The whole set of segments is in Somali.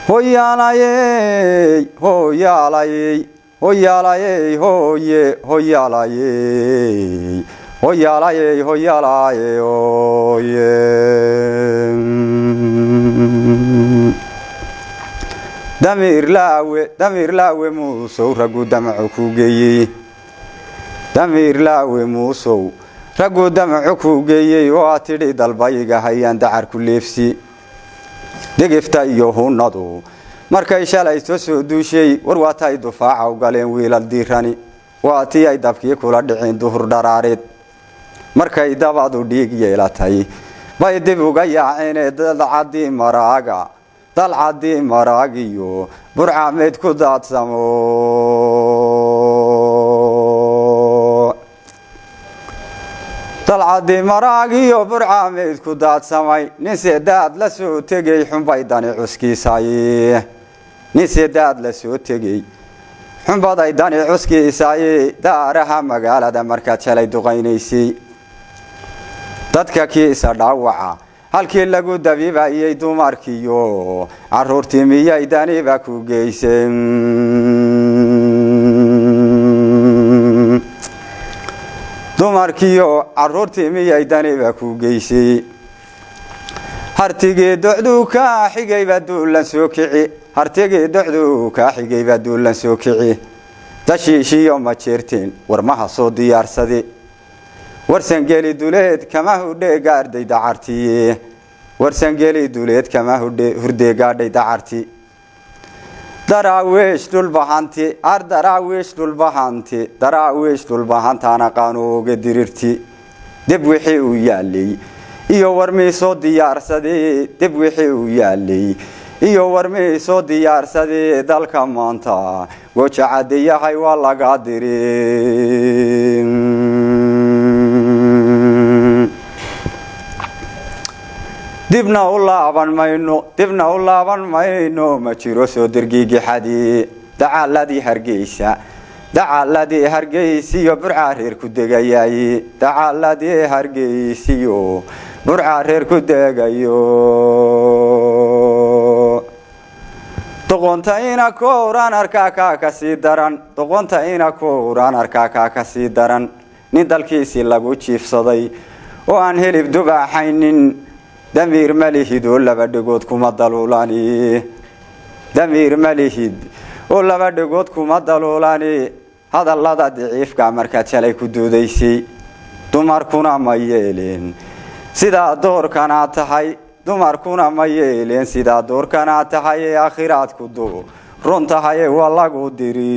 hoyalaye hoyalaye hoyalaye hoye hoyalaye hoyalaye hoyalaye hoye damir lawe muusow ragu damacu ku geeyey damir lawe muusow ragu damacu ku geeyey oo tidhi dalbayga hayaan dacar ku leefsi degifta iyo hunadu markay shalay soo duushay war waatay dufaaca u galeen wiilal diirani waatii ay dabkii kula dhicin duhur daraareed markay dabadu dhiig yeelatay bay dib uga yaaceen dalcadii maraagiyo burcaameed ku daadsamo dalcadii maraagiyo burcaameed ku daadsamay nin sedaad la soo tegay xunbay dani cuskiisay nin sedaad la soo tegay xunbaday dani cuskiisay daaraha magaalada markaad shalay duqaynaysay dadka kiisa dhaawaca halkii lagu dabiibayay dumarkiyo caruurtii miyay daniba ku geysay dumarkiyo caruurtii miyay daniba ku geysay hartigii docdu ka xigayba duulan soo kici hartigii docdu ka xigayba duulan soo kici tashiishiyo ma jeerteen warmaha soo diyaarsade warsangeli duleed kama hudhe gaarday dacartii warsangeli duleed kama hudhe gaadhay dacartii daraawiish dhulbahantana qaanooga dirirti dib wixii uu yaalay iyo warmii soo diyaarsaday dib wixii uu yaalay iyo warmii soo diyaarsaday dalka maanta gooja cadeeyahay waa laga diray dibna u laaban mayno ma jiro soo dirgiigi xadi dacaaladii hargeysiyo burca reer ku degayay dacaaladii hargeysiyo burca reer ku degayo doqontayna kooraan arkaa ka sii daran nin dalkiisii lagu jiifsaday oo aan helib dubaaxaynin damir malihid oo laba dhagood kuma daluulani hadallada daciifka markaad shalay ku doodaysay dumarkuna ma yeeleen sidaa doorkana tahay ee aakhiraadku run tahay waa lagu diri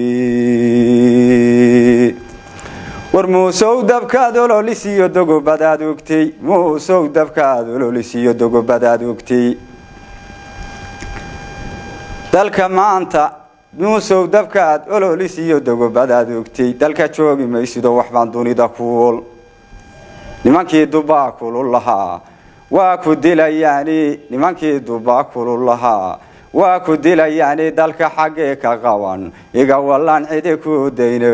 war muusow dabkaad ololisiyo dogobadaad ogtay dalka maanta muusow dabkaad ololisiyo dogobadaad ogtay dalka joogi maysido waxbaan dunida kuul nimankii dubaa kulul lahaa waa ku dilayaani dalka xaggee ka qaban iga wallaan cidi ku dayno